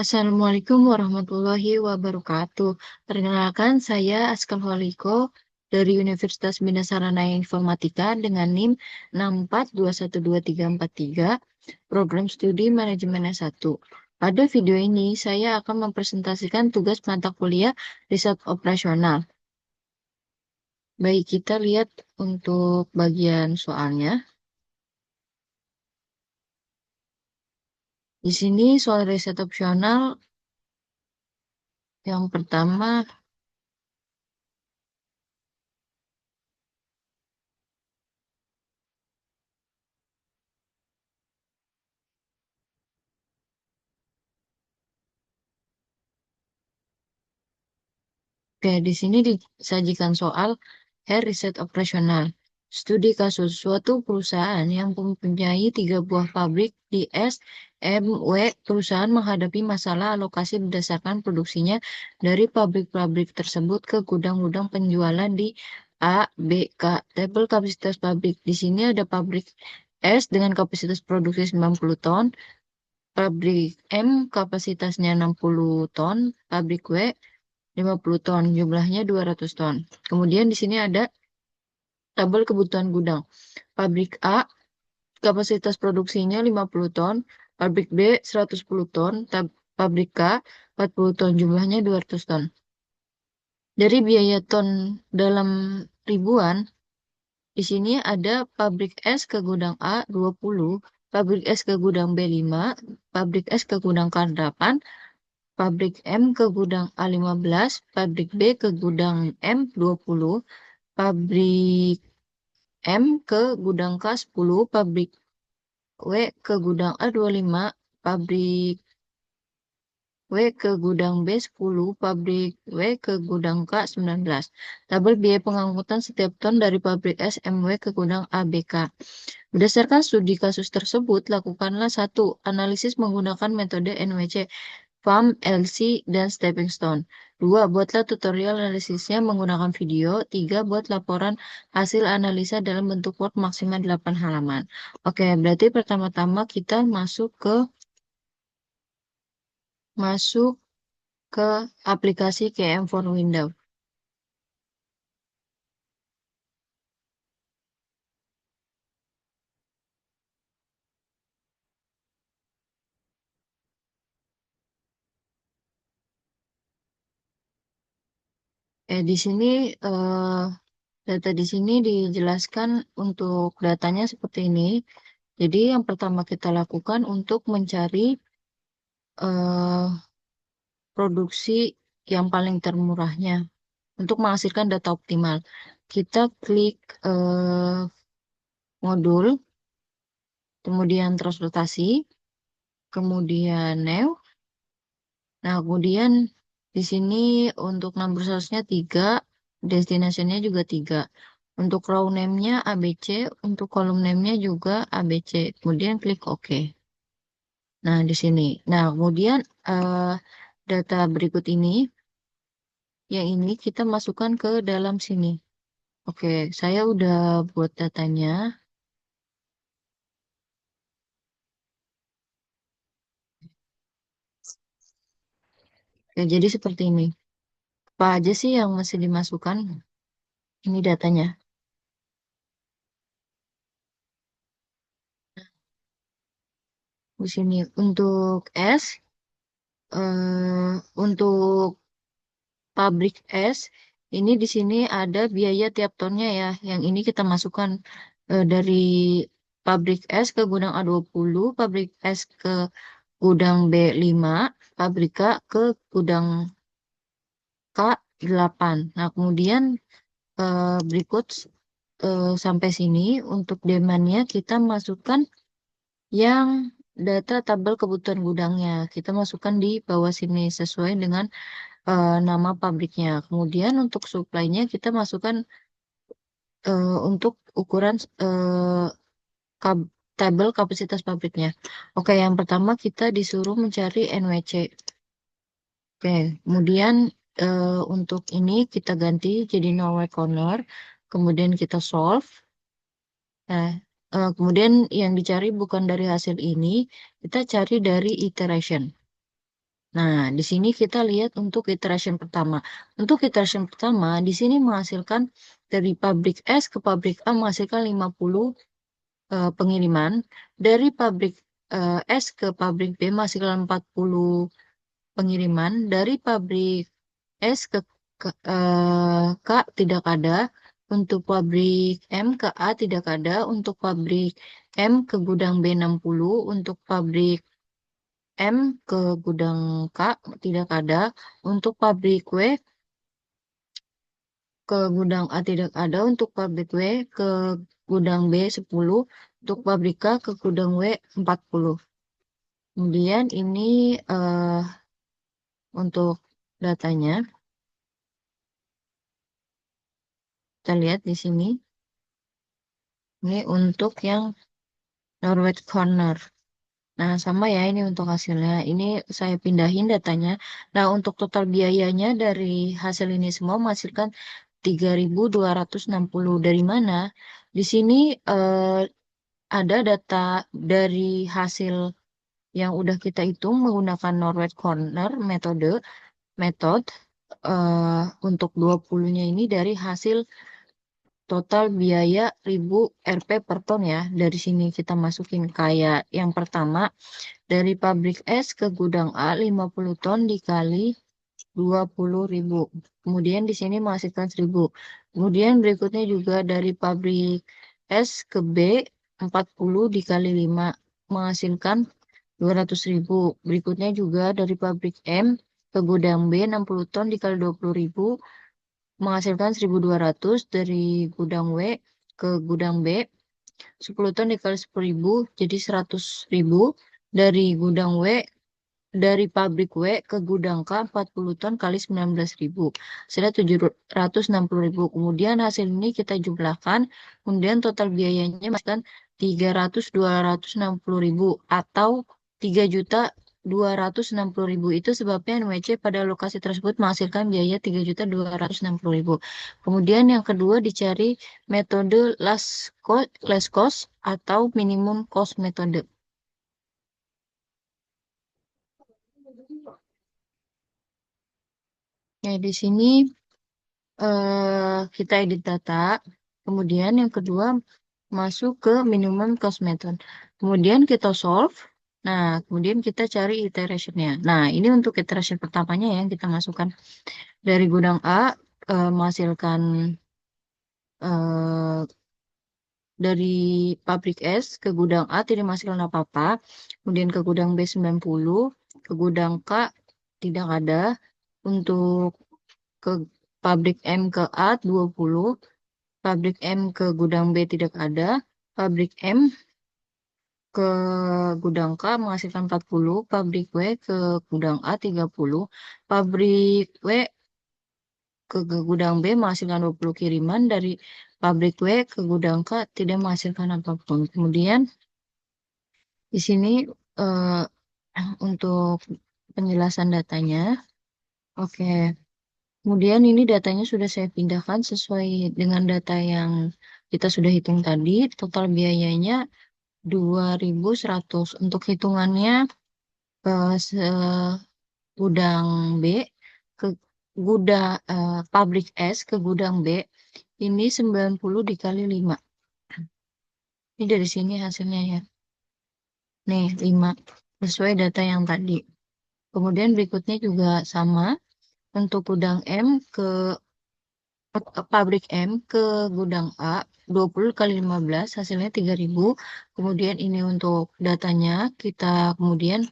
Assalamualaikum warahmatullahi wabarakatuh. Perkenalkan, saya Askal Holiko dari Universitas Bina Saranaya Informatika dengan NIM 6421233, Program Studi Manajemen S1. Pada video ini, saya akan mempresentasikan tugas mata kuliah riset operasional. Baik, kita lihat untuk bagian soalnya. Di sini soal riset opsional yang pertama. Oke, di sini disajikan soal riset operasional. Studi kasus suatu perusahaan yang mempunyai 3 buah pabrik di S, M, W. Perusahaan menghadapi masalah alokasi berdasarkan produksinya dari pabrik-pabrik tersebut ke gudang-gudang penjualan di A, B, K. Tabel kapasitas pabrik. Di sini ada pabrik S dengan kapasitas produksi 90 ton, pabrik M kapasitasnya 60 ton, pabrik W 50 ton, jumlahnya 200 ton. Kemudian di sini ada tabel kebutuhan gudang. Pabrik A, kapasitas produksinya 50 ton, pabrik B 110 ton, pabrik K 40 ton, jumlahnya 200 ton. Dari biaya ton dalam ribuan, di sini ada pabrik S ke gudang A 20, pabrik S ke gudang B 5, pabrik S ke gudang K 8, pabrik M ke gudang A15, pabrik B ke gudang M 20, pabrik M ke gudang K10, pabrik W ke gudang A25, pabrik W ke gudang B10, pabrik W ke gudang K19. Tabel biaya pengangkutan setiap ton dari pabrik SMW ke gudang ABK. Berdasarkan studi kasus tersebut, lakukanlah 1. Analisis menggunakan metode NWC, FAM, LC, dan Stepping Stone. 2. Buatlah tutorial analisisnya menggunakan video. 3. Buat laporan hasil analisa dalam bentuk Word maksimal 8 halaman. Oke, berarti pertama-tama kita masuk ke aplikasi KM for Windows. Di sini eh, data di sini dijelaskan untuk datanya seperti ini. Jadi yang pertama kita lakukan untuk mencari eh, produksi yang paling termurahnya untuk menghasilkan data optimal. Kita klik modul, kemudian transportasi, kemudian new. Nah, kemudian di sini untuk number source-nya 3, destination-nya juga 3. Untuk row name-nya ABC, untuk column name-nya juga ABC. Kemudian klik OK. Nah, di sini. Nah, kemudian eh, data berikut ini, yang ini kita masukkan ke dalam sini. Oke, saya udah buat datanya. Oke, jadi seperti ini. Apa aja sih yang masih dimasukkan? Ini datanya. Di sini untuk S, untuk pabrik es, ini di sini ada biaya tiap tonnya ya. Yang ini kita masukkan dari pabrik es ke gudang A20, pabrik es ke gudang B5, pabrik K ke gudang K8. Nah, kemudian berikut sampai sini untuk demand-nya kita masukkan yang data tabel kebutuhan gudangnya. Kita masukkan di bawah sini sesuai dengan nama pabriknya. Kemudian untuk supply-nya kita masukkan untuk ukuran tabel kapasitas pabriknya. Oke, yang pertama kita disuruh mencari NWC. Oke, kemudian untuk ini kita ganti jadi no work corner. Kemudian kita solve. Nah, kemudian yang dicari bukan dari hasil ini, kita cari dari iteration. Nah, di sini kita lihat untuk iteration pertama. Untuk iteration pertama, di sini menghasilkan dari pabrik S ke pabrik A menghasilkan 50 pengiriman. Dari pabrik S ke pabrik B menghasilkan 40 pengiriman. Dari pabrik S K tidak ada. Untuk pabrik M ke A tidak ada. Untuk pabrik M ke gudang B 60. Untuk pabrik M ke gudang K tidak ada. Untuk pabrik W ke gudang A tidak ada. Untuk pabrik W ke gudang B 10. Untuk pabrik K ke gudang W 40. Kemudian ini untuk datanya. Kita lihat di sini. Ini untuk yang Norwest Corner. Nah, sama ya ini untuk hasilnya. Ini saya pindahin datanya. Nah, untuk total biayanya dari hasil ini semua menghasilkan 3.260. Dari mana? Di sini ada data dari hasil yang udah kita hitung menggunakan Norwest Corner metode untuk 20-nya ini dari hasil total biaya 1.000 Rp per ton ya. Dari sini kita masukin kayak yang pertama dari pabrik S ke gudang A 50 ton dikali 20.000. Kemudian di sini menghasilkan 1.000. Kemudian berikutnya juga dari pabrik S ke B 40 dikali 5 menghasilkan 200.000. Berikutnya juga dari pabrik M ke gudang B 60 ton dikali 20.000 menghasilkan 1.200. Dari gudang W ke gudang B 10 ton dikali 10.000 jadi 100.000. Dari gudang W dari pabrik W ke gudang K 40 ton kali 19.000 sudah 760.000. Kemudian hasil ini kita jumlahkan. Kemudian total biayanya masukkan 300.260.000 atau 3.260.000. Itu sebabnya NWC pada lokasi tersebut menghasilkan biaya 3.260.000. Kemudian yang kedua dicari metode last cost atau minimum cost metode. Ya, di sini kita edit data. Kemudian yang kedua masuk ke minimum cost method. Kemudian kita solve. Nah, kemudian kita cari iterationnya. Nah, ini untuk iteration pertamanya yang kita masukkan dari gudang A menghasilkan eh, dari pabrik S ke gudang A tidak menghasilkan apa-apa. Kemudian ke gudang B 90, ke gudang K tidak ada. Untuk ke pabrik M ke A 20, pabrik M ke gudang B tidak ada. Pabrik M ke gudang K menghasilkan 40, pabrik W ke gudang A 30, pabrik W ke gudang B menghasilkan 20 kiriman, dari pabrik W ke gudang K tidak menghasilkan apapun. Kemudian di sini eh, untuk penjelasan datanya. Oke. Kemudian ini datanya sudah saya pindahkan sesuai dengan data yang kita sudah hitung tadi. Total biayanya 2.100. Untuk hitungannya gudang B ke pabrik S ke gudang B ini 90 dikali 5. Ini dari sini hasilnya ya. Nih 5 sesuai data yang tadi. Kemudian berikutnya juga sama untuk gudang M ke pabrik M ke gudang A 20 kali 15 hasilnya 3.000. Kemudian ini untuk datanya kemudian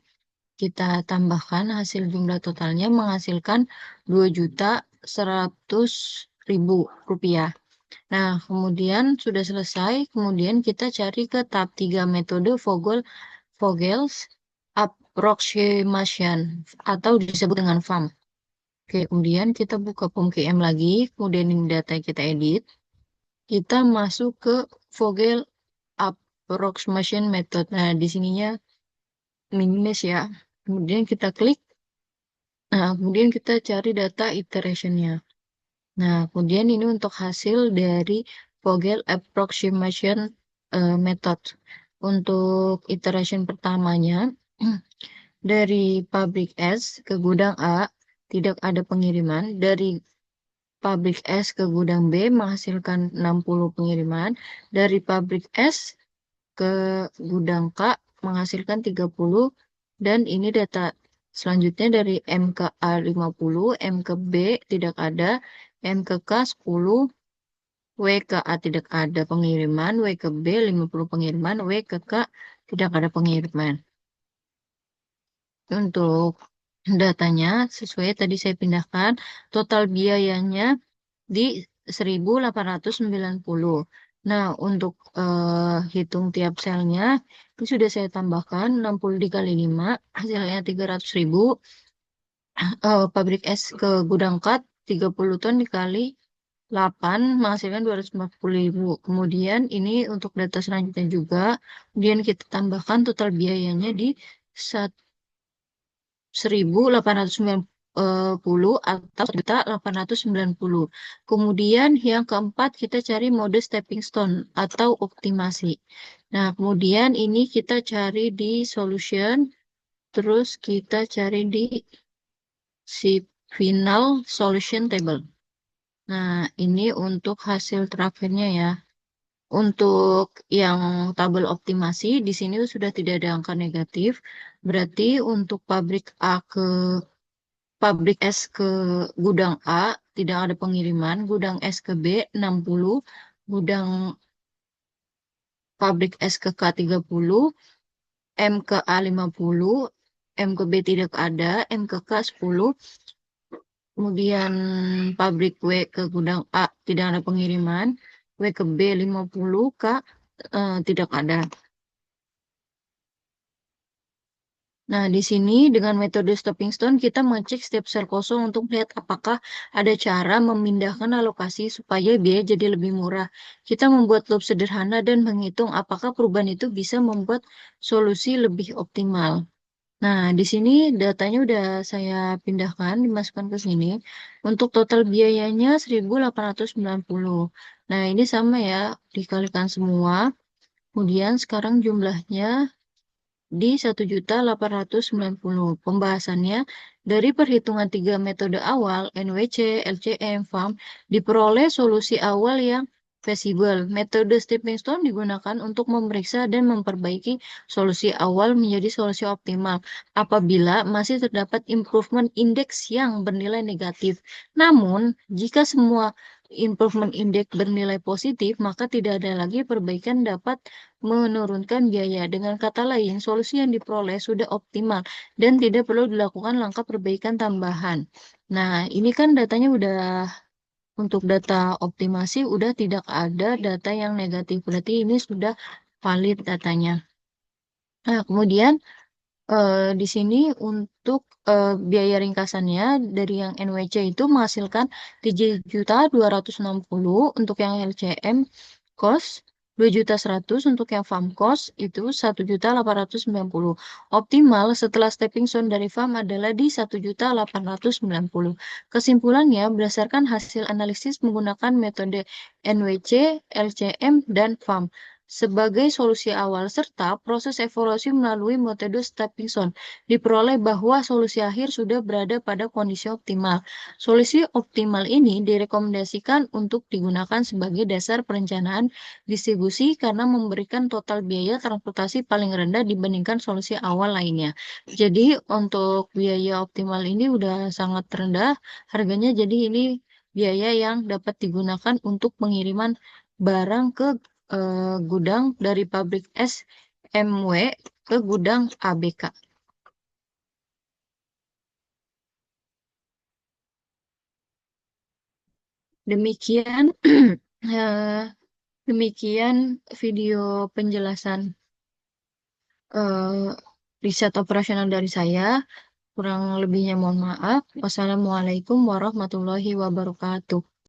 kita tambahkan hasil jumlah totalnya menghasilkan 2.100.000 rupiah. Nah, kemudian sudah selesai. Kemudian kita cari ke tahap 3 metode Vogel's approximation atau disebut dengan FAM. Oke, kemudian kita buka POM-QM lagi, kemudian ini data kita edit. Kita masuk ke Vogel approximation method. Nah, di sininya minus ya. Kemudian kita klik. Nah, kemudian kita cari data iterationnya. Nah, kemudian ini untuk hasil dari Vogel approximation method. Untuk iteration pertamanya, Dari pabrik S ke gudang A tidak ada pengiriman. Dari pabrik S ke gudang B menghasilkan 60 pengiriman. Dari pabrik S ke gudang K menghasilkan 30. Dan ini data selanjutnya dari M ke A 50, M ke B tidak ada, M ke K 10, W ke A tidak ada pengiriman, W ke B 50 pengiriman, W ke K tidak ada pengiriman. Untuk datanya sesuai tadi saya pindahkan, total biayanya di 1.890. Nah, untuk hitung tiap selnya, itu sudah saya tambahkan 60 dikali 5, hasilnya 300.000. Pabrik es ke gudang kat 30 ton dikali 8 menghasilkan 240.000. Kemudian ini untuk data selanjutnya juga. Kemudian kita tambahkan total biayanya di 1.890 atau 1.890. Kemudian yang keempat kita cari mode stepping stone atau optimasi. Nah, kemudian ini kita cari di solution, terus kita cari di si final solution table. Nah, ini untuk hasil terakhirnya ya. Untuk yang tabel optimasi, di sini sudah tidak ada angka negatif. Berarti untuk pabrik S ke gudang A tidak ada pengiriman, gudang S ke B 60, gudang pabrik S ke K 30, M ke A 50, M ke B tidak ada, M ke K 10, kemudian pabrik W ke gudang A tidak ada pengiriman, W ke B 50, K tidak ada. Nah, di sini dengan metode stepping stone kita mengecek setiap sel kosong untuk melihat apakah ada cara memindahkan alokasi supaya biaya jadi lebih murah. Kita membuat loop sederhana dan menghitung apakah perubahan itu bisa membuat solusi lebih optimal. Nah, di sini datanya udah saya pindahkan, dimasukkan ke sini. Untuk total biayanya 1.890. Nah, ini sama ya, dikalikan semua. Kemudian sekarang jumlahnya di 1.890. Pembahasannya dari perhitungan tiga metode awal, NWC, LCM, FAM, diperoleh solusi awal yang feasible. Metode stepping stone digunakan untuk memeriksa dan memperbaiki solusi awal menjadi solusi optimal apabila masih terdapat improvement index yang bernilai negatif. Namun, jika semua improvement index bernilai positif, maka tidak ada lagi perbaikan dapat menurunkan biaya. Dengan kata lain, solusi yang diperoleh sudah optimal dan tidak perlu dilakukan langkah perbaikan tambahan. Nah, ini kan datanya udah untuk data optimasi udah tidak ada data yang negatif. Berarti ini sudah valid datanya. Nah, kemudian di sini untuk biaya ringkasannya dari yang NWC itu menghasilkan 3.260.000 untuk yang LCM cost 2.100.000 untuk yang farm cost itu 1.890.000. Optimal setelah stepping stone dari farm adalah di 1.890.000. Kesimpulannya berdasarkan hasil analisis menggunakan metode NWC, LCM, dan farm sebagai solusi awal serta proses evaluasi melalui metode stepping stone diperoleh bahwa solusi akhir sudah berada pada kondisi optimal. Solusi optimal ini direkomendasikan untuk digunakan sebagai dasar perencanaan distribusi karena memberikan total biaya transportasi paling rendah dibandingkan solusi awal lainnya. Jadi untuk biaya optimal ini udah sangat rendah harganya, jadi ini biaya yang dapat digunakan untuk pengiriman barang ke gudang dari pabrik SMW ke gudang ABK. Demikian eh, demikian video penjelasan eh, riset operasional dari saya. Kurang lebihnya mohon maaf. Wassalamualaikum warahmatullahi wabarakatuh.